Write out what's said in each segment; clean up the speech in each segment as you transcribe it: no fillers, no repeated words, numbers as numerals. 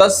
10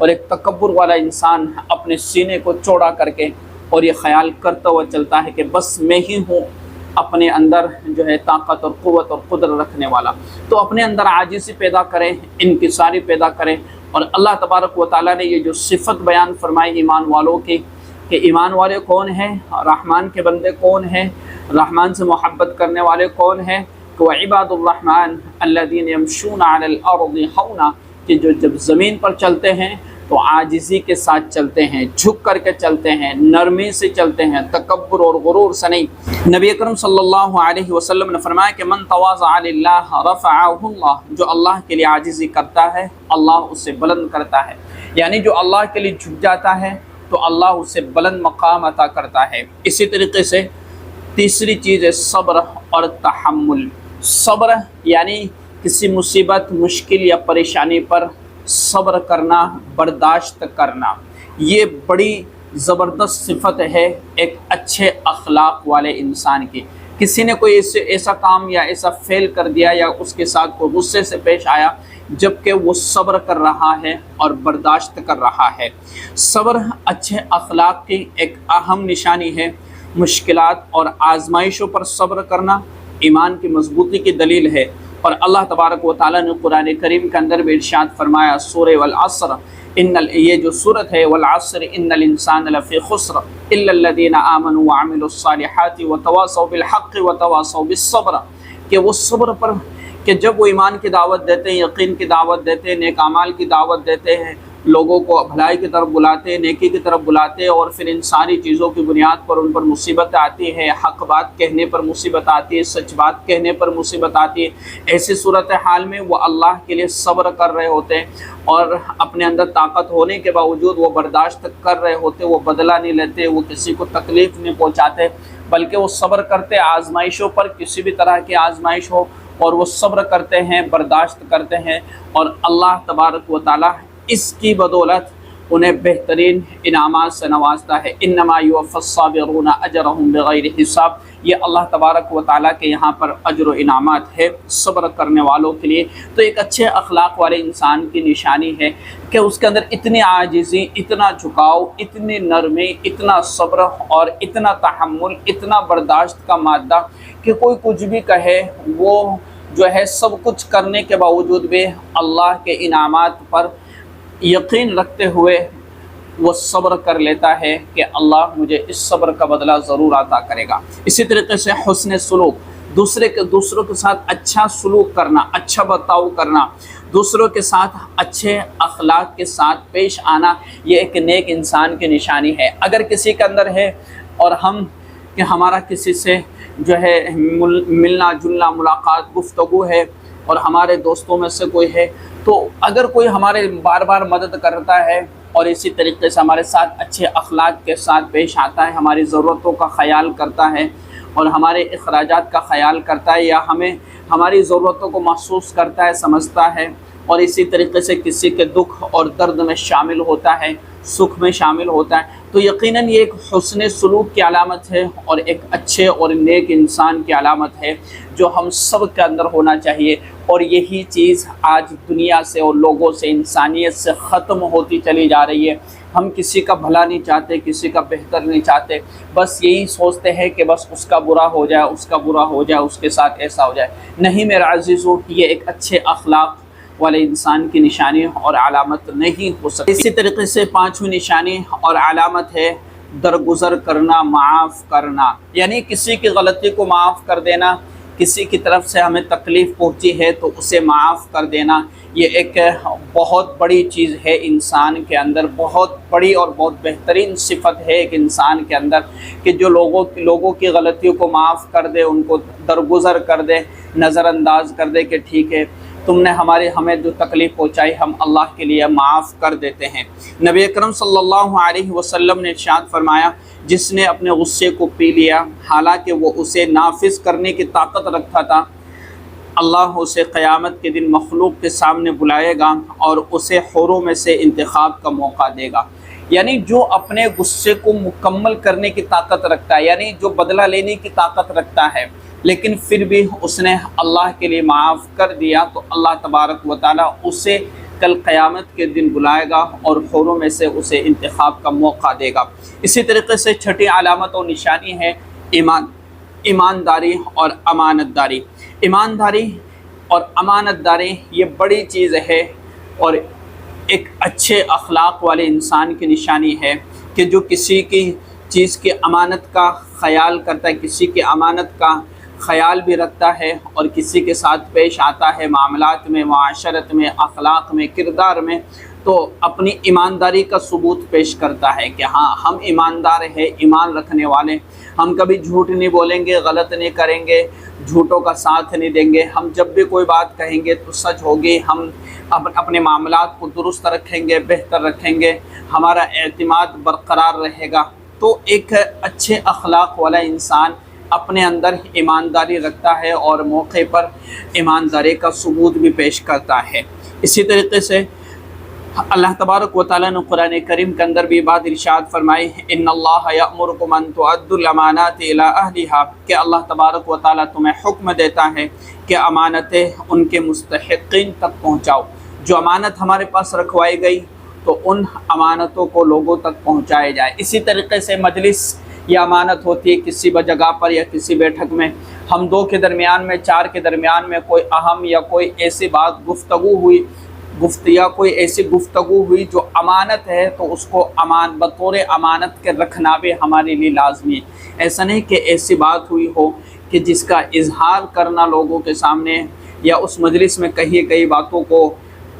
اور ایک تکبر والا انسان اپنے سینے کو چوڑا کر کے اور یہ خیال کرتا ہوا چلتا ہے کہ بس میں ہی ہوں اپنے اندر جو ہے طاقت اور قوت اور قدرت رکھنے والا۔ تو اپنے اندر عاجزی پیدا کریں، انکساری پیدا کریں، اور اللہ تبارک و تعالیٰ نے یہ جو صفت بیان فرمائی ایمان والوں کی کہ ایمان والے کون ہیں، رحمان کے بندے کون ہیں، رحمان سے محبت کرنے والے کون ہیں، کہ وعباد الرحمن الذین یمشون علی الارض ہونا، کہ جو جب زمین پر چلتے ہیں تو عاجزی کے ساتھ چلتے ہیں، جھک کر کے چلتے ہیں، نرمی سے چلتے ہیں، تکبر اور غرور سے نہیں۔ نبی اکرم صلی اللہ علیہ وسلم نے فرمایا کہ من تواضع للہ رفعہ اللہ، جو اللہ کے لیے عاجزی کرتا ہے اللہ اسے بلند کرتا ہے، یعنی جو اللہ کے لیے جھک جاتا ہے تو اللہ اسے بلند مقام عطا کرتا ہے۔ اسی طریقے سے تیسری چیز ہے صبر اور تحمل۔ صبر یعنی کسی مصیبت، مشکل یا پریشانی پر صبر کرنا، برداشت کرنا، یہ بڑی زبردست صفت ہے ایک اچھے اخلاق والے انسان کی۔ کسی نے کوئی ایسا کام یا ایسا فعل کر دیا یا اس کے ساتھ کوئی غصے سے پیش آیا، جبکہ وہ صبر کر رہا ہے اور برداشت کر رہا ہے۔ صبر اچھے اخلاق کی ایک اہم نشانی ہے۔ مشکلات اور آزمائشوں پر صبر کرنا ایمان کی مضبوطی کی دلیل ہے، اور اللہ تبارک و تعالیٰ نے قرآن کریم کے اندر بھی ارشاد فرمایا سورہ والعصر، یہ جو سورت ہے والعصر ان الانسان لفی خسر الا الذین آمنوا وعملوا الصالحات وتواصوا بالحق وتواصوا بالصبر، کہ وہ صبر پر، کہ جب وہ ایمان کی دعوت دیتے ہیں، یقین کی دعوت دیتے ہیں، نیک اعمال کی دعوت دیتے ہیں، لوگوں کو بھلائی کی طرف بلاتے ہیں، نیکی کی طرف بلاتے ہیں، اور پھر ان ساری چیزوں کی بنیاد پر ان پر مصیبت آتی ہے، حق بات کہنے پر مصیبت آتی ہے، سچ بات کہنے پر مصیبت آتی ہے، ایسی صورتحال میں وہ اللہ کے لیے صبر کر رہے ہوتے ہیں، اور اپنے اندر طاقت ہونے کے باوجود وہ برداشت کر رہے ہوتے، وہ بدلہ نہیں لیتے، وہ کسی کو تکلیف نہیں پہنچاتے، بلکہ وہ صبر کرتے آزمائشوں پر، کسی بھی طرح کی آزمائش ہو، اور وہ صبر کرتے ہیں، برداشت کرتے ہیں، اور اللہ تبارک و تعالیٰ اس کی بدولت انہیں بہترین انعامات سے نوازتا ہے۔ انما یوفی الصابرون اجرهم بغیر حساب، یہ اللہ تبارک و تعالیٰ کے یہاں پر اجر و انعامات ہے صبر کرنے والوں کے لیے۔ تو ایک اچھے اخلاق والے انسان کی نشانی ہے کہ اس کے اندر اتنی عاجزی، اتنا جھکاؤ، اتنی نرمی، اتنا صبر اور اتنا تحمل، اتنا برداشت کا مادہ کہ کوئی کچھ بھی کہے، وہ جو ہے سب کچھ کرنے کے باوجود بھی اللہ کے انعامات پر یقین رکھتے ہوئے وہ صبر کر لیتا ہے کہ اللہ مجھے اس صبر کا بدلہ ضرور عطا کرے گا۔ اسی طریقے سے حسن سلوک، دوسروں کے ساتھ اچھا سلوک کرنا، اچھا برتاؤ کرنا، دوسروں کے ساتھ اچھے اخلاق کے ساتھ پیش آنا، یہ ایک نیک انسان کی نشانی ہے۔ اگر کسی کے اندر ہے اور کہ ہمارا کسی سے جو ہے ملنا جلنا، ملاقات، گفتگو ہے، اور ہمارے دوستوں میں سے کوئی ہے، تو اگر کوئی ہمارے بار بار مدد کرتا ہے اور اسی طریقے سے ہمارے ساتھ اچھے اخلاق کے ساتھ پیش آتا ہے، ہماری ضرورتوں کا خیال کرتا ہے اور ہمارے اخراجات کا خیال کرتا ہے، یا ہماری ضرورتوں کو محسوس کرتا ہے، سمجھتا ہے، اور اسی طریقے سے کسی کے دکھ اور درد میں شامل ہوتا ہے، سکھ میں شامل ہوتا ہے، تو یقیناً یہ ایک حسن سلوک کی علامت ہے اور ایک اچھے اور نیک انسان کی علامت ہے جو ہم سب کے اندر ہونا چاہیے۔ اور یہی چیز آج دنیا سے اور لوگوں سے، انسانیت سے ختم ہوتی چلی جا رہی ہے۔ ہم کسی کا بھلا نہیں چاہتے، کسی کا بہتر نہیں چاہتے، بس یہی سوچتے ہیں کہ بس اس کا برا ہو جائے، اس کا برا ہو جائے، اس کے ساتھ ایسا ہو جائے۔ نہیں میرے عزیزو، یہ ایک اچھے اخلاق والے انسان کی نشانی اور علامت نہیں ہو سکتی۔ اسی طریقے سے پانچویں نشانی اور علامت ہے درگزر کرنا، معاف کرنا، یعنی کسی کی غلطی کو معاف کر دینا، کسی کی طرف سے ہمیں تکلیف پہنچی ہے تو اسے معاف کر دینا، یہ ایک بہت بڑی چیز ہے انسان کے اندر، بہت بڑی اور بہت بہترین صفت ہے ایک انسان کے اندر، کہ جو لوگوں کی غلطیوں کو معاف کر دے، ان کو درگزر کر دے، نظر انداز کر دے کہ ٹھیک ہے، تم نے ہمیں جو تکلیف پہنچائی ہم اللہ کے لیے معاف کر دیتے ہیں۔ نبی اکرم صلی اللہ علیہ وسلم نے ارشاد فرمایا، جس نے اپنے غصے کو پی لیا حالانکہ وہ اسے نافذ کرنے کی طاقت رکھتا تھا، اللہ اسے قیامت کے دن مخلوق کے سامنے بلائے گا اور اسے حوروں میں سے انتخاب کا موقع دے گا۔ یعنی جو اپنے غصے کو مکمل کرنے کی طاقت رکھتا ہے، یعنی جو بدلہ لینے کی طاقت رکھتا ہے، لیکن پھر بھی اس نے اللہ کے لیے معاف کر دیا، تو اللہ تبارک و تعالیٰ اسے کل قیامت کے دن بلائے گا اور حوروں میں سے اسے انتخاب کا موقع دے گا۔ اسی طریقے سے چھٹی علامت اور نشانی ہے ایمانداری اور امانت داری۔ ایمانداری اور امانت داری یہ بڑی چیز ہے اور ایک اچھے اخلاق والے انسان کی نشانی ہے کہ جو کسی کی چیز کی امانت کا خیال کرتا ہے، کسی کی امانت کا خیال بھی رکھتا ہے اور کسی کے ساتھ پیش آتا ہے معاملات میں، معاشرت میں، اخلاق میں، کردار میں، تو اپنی ایمانداری کا ثبوت پیش کرتا ہے کہ ہاں ہم ایماندار ہیں، ایمان رکھنے والے، ہم کبھی جھوٹ نہیں بولیں گے، غلط نہیں کریں گے، جھوٹوں کا ساتھ نہیں دیں گے، ہم جب بھی کوئی بات کہیں گے تو سچ ہوگی، ہم اپنے معاملات کو درست رکھیں گے، بہتر رکھیں گے، ہمارا اعتماد برقرار رہے گا۔ تو ایک اچھے اخلاق والا انسان اپنے اندر ایمانداری رکھتا ہے اور موقع پر ایمانداری کا ثبوت بھی پیش کرتا ہے۔ اسی طریقے سے اللہ تبارک و تعالیٰ نے قرآن کریم کے اندر بھی بات ارشاد فرمائی، ان اللہ یأمرکم ان تؤدوا الامانات الی اہلھا، کہ اللہ تبارک و تعالیٰ تمہیں حکم دیتا ہے کہ امانتیں ان کے مستحقین تک پہنچاؤ۔ جو امانت ہمارے پاس رکھوائی گئی تو ان امانتوں کو لوگوں تک پہنچائے جائے۔ اسی طریقے سے مجلس یہ امانت ہوتی ہے، کسی جگہ پر یا کسی بیٹھک میں ہم دو کے درمیان میں، چار کے درمیان میں کوئی اہم یا کوئی ایسی بات گفتگو ہوئی کوئی ایسی گفتگو ہوئی جو امانت ہے، تو اس کو بطور امانت کے رکھنا بھی ہمارے لیے لازمی ہے۔ ایسا نہیں کہ ایسی بات ہوئی ہو کہ جس کا اظہار کرنا لوگوں کے سامنے یا اس مجلس میں کہی گئی باتوں کو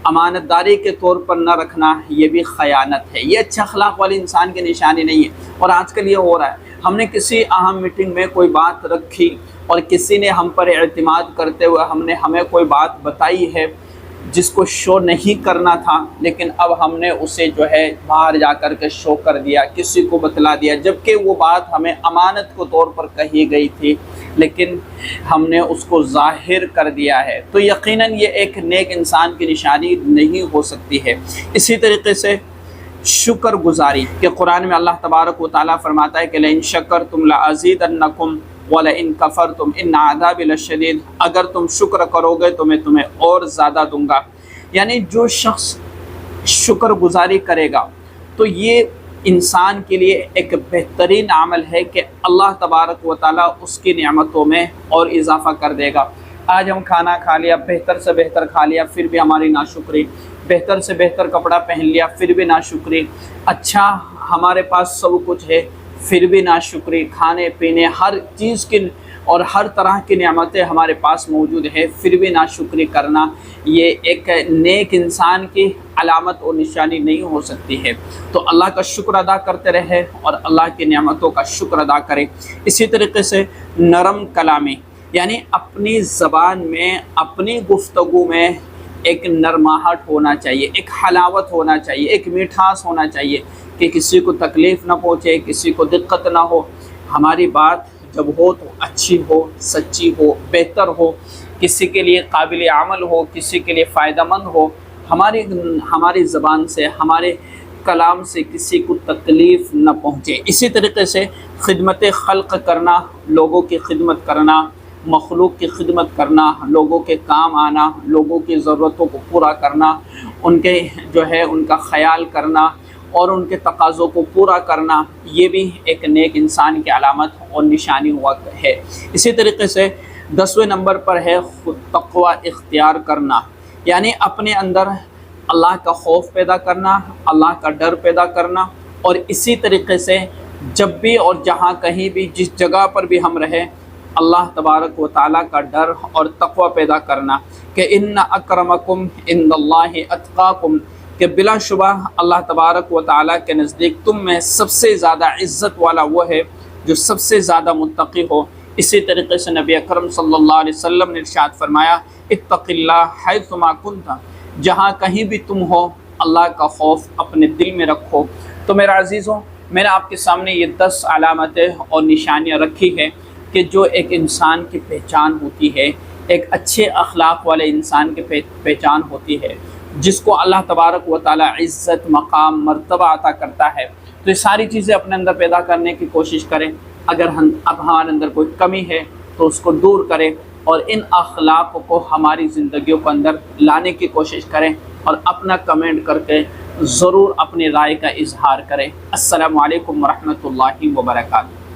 امانت داری کے طور پر نہ رکھنا، یہ بھی خیانت ہے، یہ اچھا اخلاق والے انسان کی نشانی نہیں ہے۔ اور آج کل یہ ہو رہا ہے، ہم نے کسی اہم میٹنگ میں کوئی بات رکھی اور کسی نے ہم پر اعتماد کرتے ہوئے ہمیں کوئی بات بتائی ہے جس کو شو نہیں کرنا تھا، لیکن اب ہم نے اسے جو ہے باہر جا کر کے شو کر دیا، کسی کو بتلا دیا، جبکہ وہ بات ہمیں امانت کے طور پر کہی گئی تھی لیکن ہم نے اس کو ظاہر کر دیا ہے۔ تو یقیناً یہ ایک نیک انسان کی نشانی نہیں ہو سکتی ہے۔ اسی طریقے سے شکر گزاری کہ قرآن میں اللہ تبارک و تعالیٰ فرماتا ہے کہ لئن شکرتم لازیدنکم وَلَئِن كَفَرْتُمْ إِنَّ عَذَابِ لَشَدِيدٌ، اگر تم شکر کرو گے تو میں تمہیں اور زیادہ دوں گا۔ یعنی جو شخص شکر گزاری کرے گا تو یہ انسان کے لیے ایک بہترین عمل ہے کہ اللہ تبارک و تعالیٰ اس کی نعمتوں میں اور اضافہ کر دے گا۔ آج ہم کھانا کھا لیا، بہتر سے بہتر کھا لیا، پھر بھی ہماری ناشکری، بہتر سے بہتر کپڑا پہن لیا، پھر بھی ناشکری، اچھا ہمارے پاس سب کچھ ہے، پھر بھی ناشکری، کھانے پینے ہر چیز کی اور ہر طرح کی نعمتیں ہمارے پاس موجود ہے، پھر بھی ناشکری کرنا یہ ایک نیک انسان کی علامت اور نشانی نہیں ہو سکتی ہے۔ تو اللہ کا شکر ادا کرتے رہے اور اللہ کی نعمتوں کا شکر ادا کرے۔ اسی طریقے سے نرم کلامی، یعنی اپنی زبان میں، اپنی گفتگو میں ایک نرماہٹ ہونا چاہیے، ایک حلاوت ہونا چاہیے، ایک میٹھاس ہونا چاہیے کہ کسی کو تکلیف نہ پہنچے، کسی کو دقت نہ ہو۔ ہماری بات جب ہو تو اچھی ہو، سچی ہو، بہتر ہو، کسی کے لیے قابل عمل ہو، کسی کے لیے فائدہ مند ہو۔ ہماری زبان سے، ہمارے کلام سے کسی کو تکلیف نہ پہنچے۔ اسی طریقے سے خدمت خلق کرنا، لوگوں کی خدمت کرنا، مخلوق کی خدمت کرنا، لوگوں کے کام آنا، لوگوں کی ضرورتوں کو پورا کرنا، ان کے جو ہے ان کا خیال کرنا اور ان کے تقاضوں کو پورا کرنا، یہ بھی ایک نیک انسان کی علامت اور نشانی ہوا ہے۔ اسی طریقے سے 10ویں نمبر پر ہے خود تقوی اختیار کرنا، یعنی اپنے اندر اللہ کا خوف پیدا کرنا، اللہ کا ڈر پیدا کرنا، اور اسی طریقے سے جب بھی اور جہاں کہیں بھی جس جگہ پر بھی ہم رہیں اللہ تبارک و تعالیٰ کا ڈر اور تقوی پیدا کرنا کہ ان اکرمکم عند اللہ اتقاکم، کہ بلا شبہ اللہ تبارک و تعالیٰ کے نزدیک تم میں سب سے زیادہ عزت والا وہ ہے جو سب سے زیادہ متقی ہو۔ اسی طریقے سے نبی اکرم صلی اللہ علیہ وسلم نے ارشاد فرمایا اتق اللہ حیثما کنت، جہاں کہیں بھی تم ہو اللہ کا خوف اپنے دل میں رکھو۔ تو میرے عزیزوں، میں نے آپ کے سامنے یہ 10 علامتیں اور نشانیاں رکھی ہے کہ جو ایک انسان کی پہچان ہوتی ہے، ایک اچھے اخلاق والے انسان کی پہچان ہوتی ہے، جس کو اللہ تبارک و تعالی عزت، مقام، مرتبہ عطا کرتا ہے۔ تو یہ ساری چیزیں اپنے اندر پیدا کرنے کی کوشش کریں۔ اگر اب ہمارے اندر کوئی کمی ہے تو اس کو دور کریں، اور ان اخلاق کو ہماری زندگیوں کے اندر لانے کی کوشش کریں، اور اپنا کمنٹ کر کے ضرور اپنی رائے کا اظہار کریں۔ السلام علیکم ورحمۃ اللہ وبرکاتہ۔